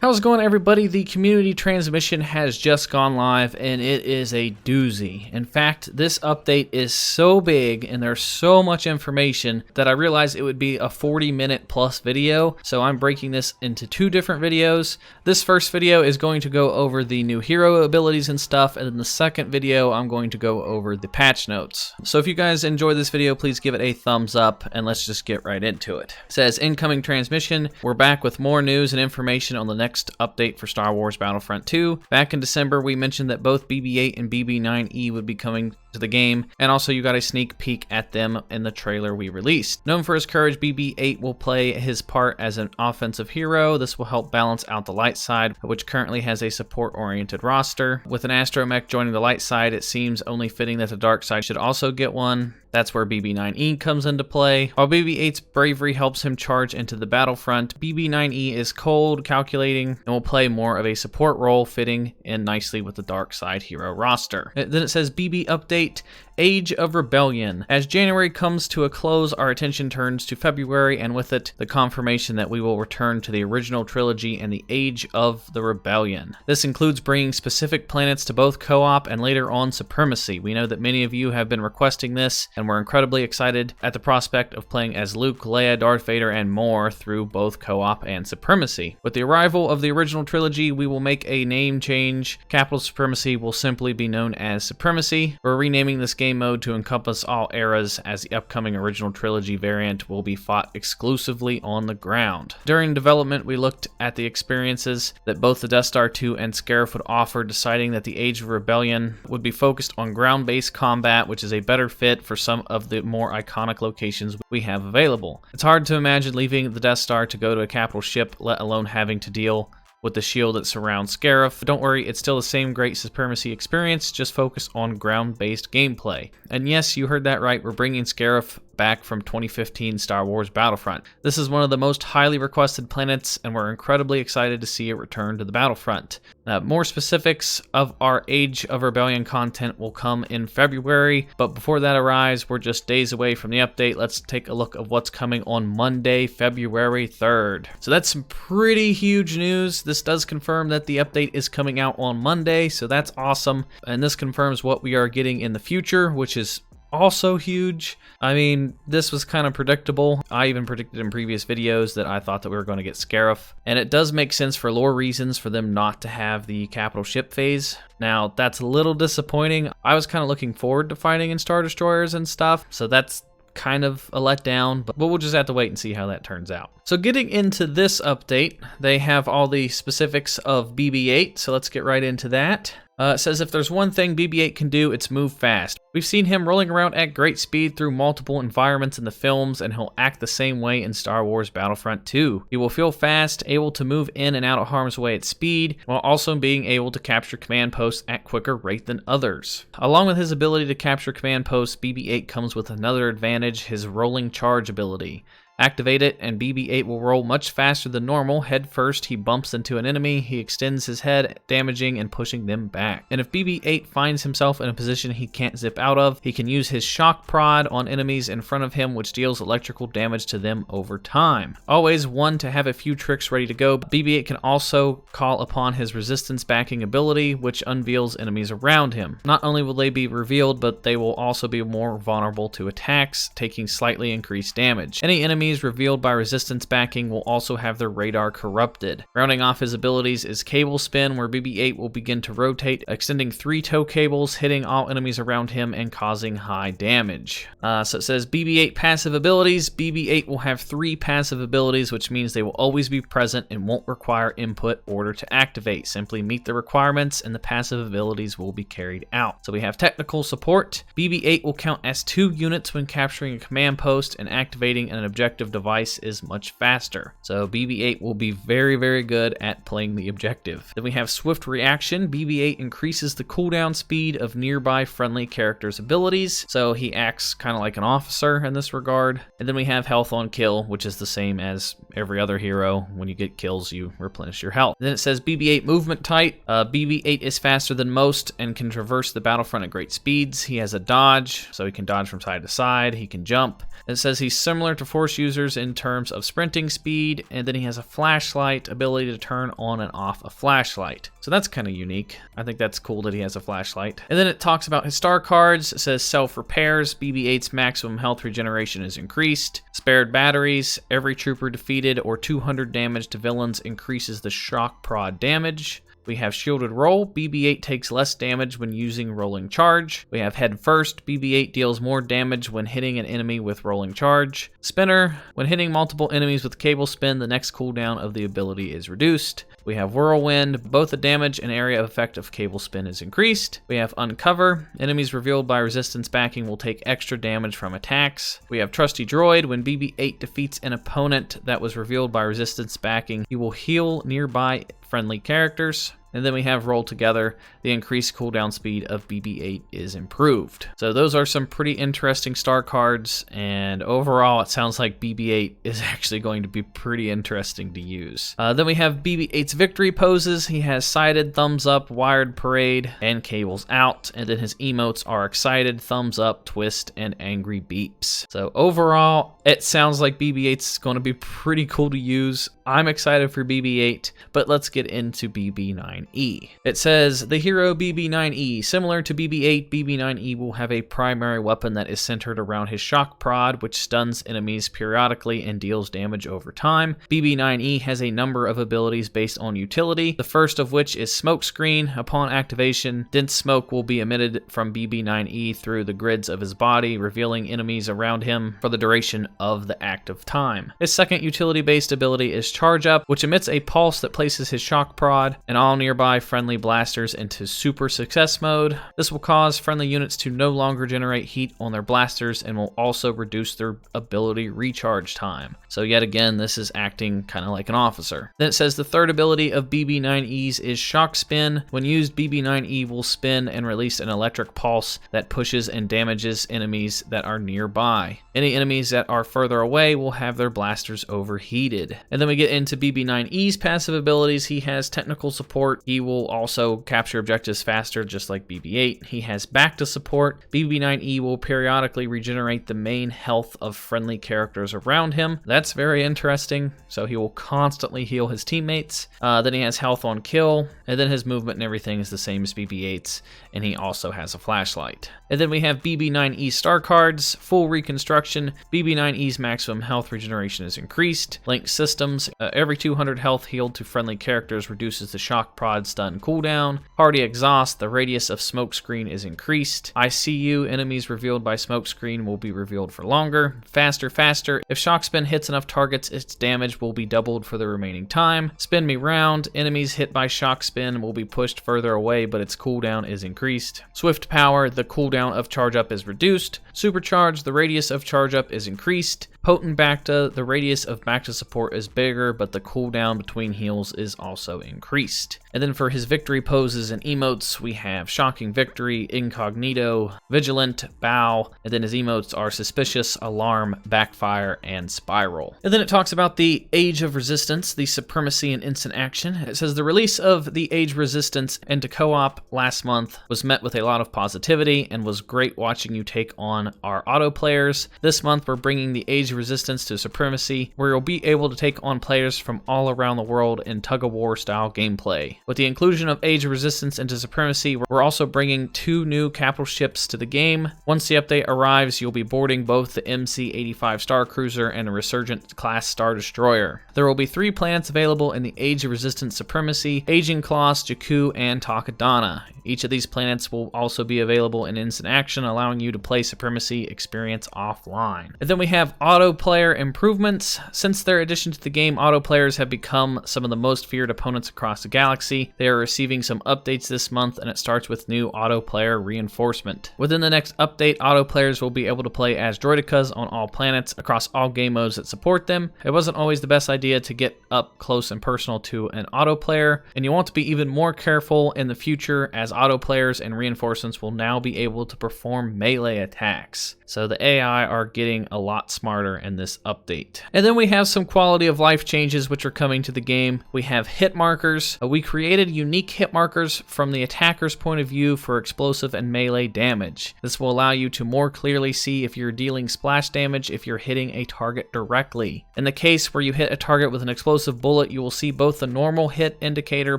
How's it going, everybody? The community transmission has just gone live, and it is a doozy. In fact, this update is so big and there's so much information that I realized it would be a 40-minute plus video, so I'm breaking this into two different videos. This first video is going to go over the new hero abilities and stuff, and in the second video, I'm going to go over the patch notes. So if you guys enjoy this video, please give it a thumbs up, and let's just get right into it. It says, incoming transmission. We're back with more news and information on the next update for Star Wars Battlefront 2. Back in December, we mentioned that both BB-8 and BB9-E would be coming to the game, and also you got a sneak peek at them in the trailer we released. Known for his courage, BB-8 will play his part as an offensive hero. This will help balance out the light side, which currently has a support-oriented roster. With an astromech joining the light side, it seems only fitting that the dark side should also get one. That's where BB9-E comes into play. While BB-8's bravery helps him charge into the battlefront, BB9-E is cold, calculating, and will play more of a support role, fitting in nicely with the dark side hero roster. Then it says BB update, Age of Rebellion. As January comes to a close, our attention turns to February, and with it, the confirmation that we will return to the original trilogy and the Age of the Rebellion. This includes bringing specific planets to both co-op and later on Supremacy. We know that many of you have been requesting this, and we're incredibly excited at the prospect of playing as Luke, Leia, Darth Vader, and more through both co-op and Supremacy. With the arrival of the original trilogy, we will make a name change. Capital Supremacy will simply be known as Supremacy. We're renaming this game mode to encompass all eras, as the upcoming original trilogy variant will be fought exclusively on the ground. During development, we looked at the experiences that both the Death Star 2 and Scarif would offer, deciding that the Age of Rebellion would be focused on ground-based combat, which is a better fit for some of the more iconic locations we have available. It's hard to imagine leaving the Death Star to go to a capital ship, let alone having to deal with the shield that surrounds Scarif. But don't worry, it's still the same great Supremacy experience, just focused on ground-based gameplay. And yes, you heard that right, we're bringing Scarif back from 2015 Star Wars Battlefront. This is one of the most highly requested planets, and we're incredibly excited to see it return to the battlefront. More specifics of our Age of Rebellion content will come in February, but before that arrives, we're just days away from the update. Let's take a look of what's coming on Monday, February 3rd. So that's some pretty huge news. This does confirm that the update is coming out on Monday, so that's awesome. And this confirms what we are getting in the future, which is also huge. I mean, this was kind of predictable. I even predicted in previous videos that I thought that we were going to get Scarif, and it does make sense for lore reasons for them not to have the capital ship phase. Now, that's a little disappointing. I was kind of looking forward to fighting in Star Destroyers and stuff, so that's kind of a letdown, but we'll just have to wait and see how that turns out. So getting into this update, they have all the specifics of BB-8, so let's get right into that. It says if there's one thing BB-8 can do, it's move fast. We've seen him rolling around at great speed through multiple environments in the films, and he'll act the same way in Star Wars Battlefront 2. He will feel fast, able to move in and out of harm's way at speed, while also being able to capture command posts at quicker rate than others. Along with his ability to capture command posts, BB-8 comes with another advantage, his rolling charge ability. Activate it, and BB-8 will roll much faster than normal. Head first, he bumps into an enemy, he extends his head, damaging and pushing them back. And if BB-8 finds himself in a position he can't zip out of, he can use his shock prod on enemies in front of him, which deals electrical damage to them over time. Always one to have a few tricks ready to go, BB-8 can also call upon his resistance backing ability, which unveils enemies around him. Not only will they be revealed, but they will also be more vulnerable to attacks, taking slightly increased damage. Any enemies revealed by resistance backing will also have their radar corrupted. Rounding off his abilities is Cable Spin, where BB-8 will begin to rotate, extending 3 tow cables, hitting all enemies around him and causing high damage. So it says BB-8 passive abilities. BB-8 will have 3 passive abilities, which means they will always be present and won't require input order to activate. Simply meet the requirements and the passive abilities will be carried out. So we have technical support. BB-8 will count as 2 units when capturing a command post, and activating an objective device is much faster. So BB-8 will be very, very good at playing the objective. Then we have Swift Reaction. BB-8 increases the cooldown speed of nearby friendly characters' abilities, so he acts kind of like an officer in this regard. And then we have Health on Kill, which is the same as every other hero. When you get kills, you replenish your health. Then it says BB-8 movement type. BB-8 is faster than most and can traverse the battlefront at great speeds. He has a dodge, so he can dodge from side to side. He can jump. It says he's similar to Force User users in terms of sprinting speed, and then he has a flashlight, ability to turn on and off a flashlight. So that's kind of unique. I think that's cool that he has a flashlight. And then it talks about his star cards. It says self-repairs, BB-8's maximum health regeneration is increased. Spared batteries, every trooper defeated or 200 damage to villains increases the shock prod damage. We have Shielded Roll. BB-8 takes less damage when using Rolling Charge. We have Head First. BB-8 deals more damage when hitting an enemy with Rolling Charge. Spinner. When hitting multiple enemies with Cable Spin, the next cooldown of the ability is reduced. We have Whirlwind. Both the damage and area of effect of Cable Spin is increased. We have Uncover. Enemies revealed by resistance backing will take extra damage from attacks. We have Trusty Droid. When BB-8 defeats an opponent that was revealed by resistance backing, he will heal nearby friendly characters. And then we have Roll Together. The increased cooldown speed of BB-8 is improved. So those are some pretty interesting star cards, and overall it sounds like BB-8 is actually going to be pretty interesting to use. Then we have BB-8's victory poses. He has Sighted, Thumbs Up, Wired Parade, and Cables Out. And then his emotes are Excited, Thumbs Up, Twist, and Angry Beeps. So overall, it sounds like BB-8's going to be pretty cool to use. I'm excited for BB-8, but let's get into BB9-E. It says, the hero BB9-E. Similar to BB-8, BB9-E will have a primary weapon that is centered around his shock prod, which stuns enemies periodically and deals damage over time. BB9-E has a number of abilities based on utility, the first of which is Smokescreen. Upon activation, dense smoke will be emitted from BB9-E through the grids of his body, revealing enemies around him for the duration of the active time. His second utility-based ability is Charge Up, which emits a pulse that places his shock prod and all nearby friendly blasters into super success mode. This will cause friendly units to no longer generate heat on their blasters and will also reduce their ability recharge time. So yet again, this is acting kind of like an officer. Then it says the third ability of BB9E's is Shock Spin. When used, BB9E will spin and release an electric pulse that pushes and damages enemies that are nearby. Any enemies that are further away will have their blasters overheated. And then we get into BB9E's passive abilities. He has technical support. He will also capture objectives faster, just like BB-8. He has back to support. BB9E will periodically regenerate the main health of friendly characters around him. That's very interesting. So he will constantly heal his teammates. Then he has health on kill, and then his movement and everything is the same as BB-8's, and he also has a flashlight. And then we have BB9E star cards, full reconstruction. BB9E's maximum health regeneration is increased. Link systems, every 200 health healed to friendly characters reduces the shock prod stun cooldown. Party exhaust, the radius of Smokescreen is increased. ICU, enemies revealed by Smokescreen will be revealed for longer. Faster, faster. If shock spin hits enough targets, its damage will be doubled for the remaining time. Spin me round, enemies hit by shock spin will be pushed further away, but its cooldown is increased. Swift power, the cooldown of charge up is reduced. Supercharge, the radius of charge up is increased. Potent Bacta, the radius of Bacta support is bigger, but the cooldown between heals is also increased. And then for his victory poses and emotes, we have Shocking Victory, Incognito, Vigilant, Bow, and then his emotes are Suspicious, Alarm, Backfire, and Spiral. And then it talks about the Age of Resistance, the Supremacy and Instant Action. It says the release of the Age Resistance into co-op last month was met with a lot of positivity and was great watching you take on our auto players. This month we're bringing the Age of Resistance to Supremacy, where you'll be able to take on players from all around the world in tug-of-war style gameplay. With the inclusion of Age of Resistance into Supremacy, we're also bringing 2 new capital ships to the game. Once the update arrives, you'll be boarding both the MC-85 Star Cruiser and a Resurgent class Star Destroyer. There will be 3 planets available in the Age of Resistance Supremacy: Aging Kloss, Jakku, and Takodana. Each of these planets will also be available in instant action, allowing you to play Supremacy experience offline. And then we have auto player improvements. Since their addition to the game, auto players have become some of the most feared opponents across the galaxy. They are receiving some updates this month, and it starts with new auto player reinforcement. Within the next update, auto players will be able to play as droidicas on all planets across all game modes that support them. It wasn't always the best idea to get up close and personal to an auto player, and you want to be even more careful in the future, as auto players and reinforcements will now be able to perform melee attacks. So the AI are getting a lot smarter Kickstarter and this update. And then we have some quality of life changes which are coming to the game. We have hit markers. We created unique hit markers from the attacker's point of view for explosive and melee damage. This will allow you to more clearly see if you're dealing splash damage if you're hitting a target directly. In the case where you hit a target with an explosive bullet, you will see both the normal hit indicator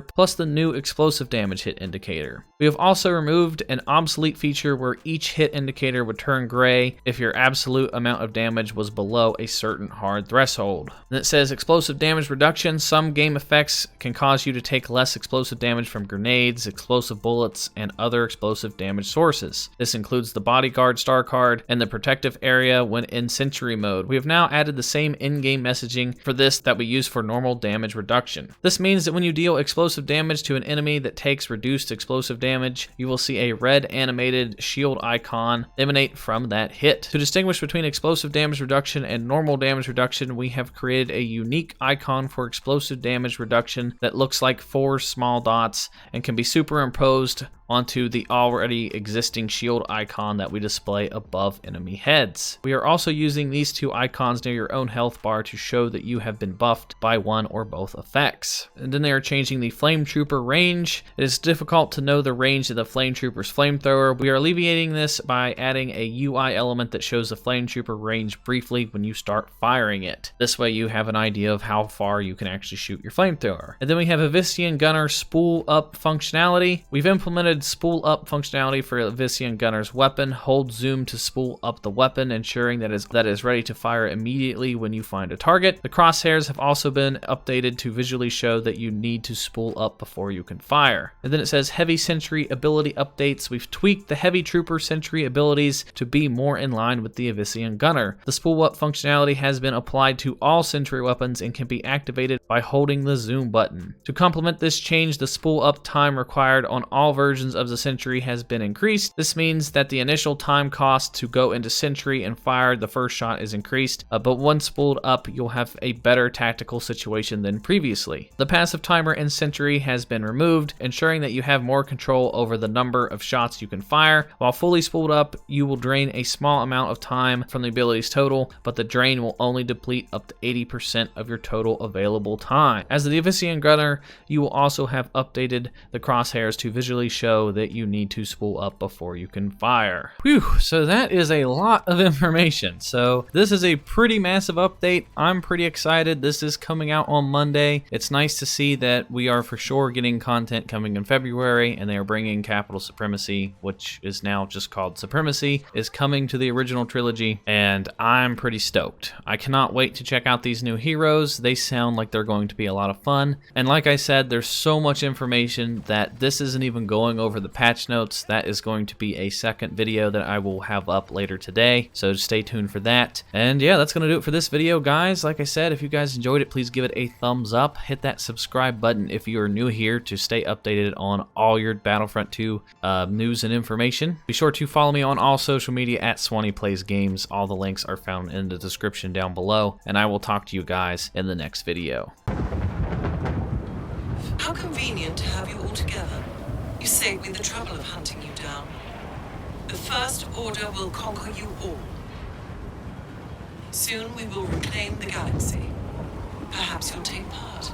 plus the new explosive damage hit indicator. We have also removed an obsolete feature where each hit indicator would turn gray if your absolute amount of damage was below a certain hard threshold. And it says explosive damage reduction. Some game effects can cause you to take less explosive damage from grenades, explosive bullets, and other explosive damage sources. This includes the bodyguard star card and the protective area when in sentry mode. We have now added the same in-game messaging for this that we use for normal damage reduction. This means that when you deal explosive damage to an enemy that takes reduced explosive damage, you will see a red animated shield icon emanate from that hit. To distinguish between explosive damage reduction and normal damage reduction, we have created a unique icon for explosive damage reduction that looks like 4 small dots and can be superimposed onto the already existing shield icon that we display above enemy heads. We are also using these 2 icons near your own health bar to show that you have been buffed by one or both effects. And then they are changing the Flame Trooper range. It is difficult to know the range of the Flame Trooper's flamethrower. We are alleviating this by adding a UI element that shows the Flame Trooper range briefly when you start firing it. This way you have an idea of how far you can actually shoot your flamethrower. And then we have Avician Gunner spool up functionality. We've implemented spool up functionality for Avician Gunner's weapon. Hold zoom to spool up the weapon, ensuring that it is ready to fire immediately when you find a target. The crosshairs have also been updated to visually show that you need to spool up before you can fire. And then it says heavy sentry ability updates. We've tweaked the heavy trooper sentry abilities to be more in line with the Avician Gunner. The spool up functionality has been applied to all sentry weapons and can be activated by holding the zoom button. To complement this change, the spool up time required on all versions of the sentry has been increased. This means that the initial time cost to go into sentry and fire the first shot is increased, but once spooled up, you'll have a better tactical situation than previously. The passive timer in sentry has been removed, ensuring that you have more control over the number of shots you can fire. While fully spooled up, you will drain a small amount of time from the ability's total, but the drain will only deplete up to 80% of your total available time. As the Avician Gunner, you will also have updated the crosshairs to visually show that you need to spool up before you can fire. Whew, so that is a lot of information. So this is a pretty massive update. I'm pretty excited. This is coming out on Monday. It's nice to see that we are for sure getting content coming in February, and they are bringing Capital Supremacy, which is now just called Supremacy, is coming to the original trilogy, and I'm pretty stoked. I cannot wait to check out these new heroes. They sound like they're going to be a lot of fun. And like I said, there's so much information that this isn't even going over the patch notes. That is going to be a second video that I will have up later today, so stay tuned for that. And yeah, that's gonna do it for this video, guys. Like I said, if you guys enjoyed it, please give it a thumbs up. Hit that subscribe button if you are new here to stay updated on all your Battlefront 2 news and information. Be sure to follow me on all social media at Swanee Plays Games. All the links are found in the description down below, and I will talk to you guys in the next video. How convenient to have you all together. You saved me the trouble of hunting you down. The First Order will conquer you all. Soon we will reclaim the galaxy. Perhaps you'll take part.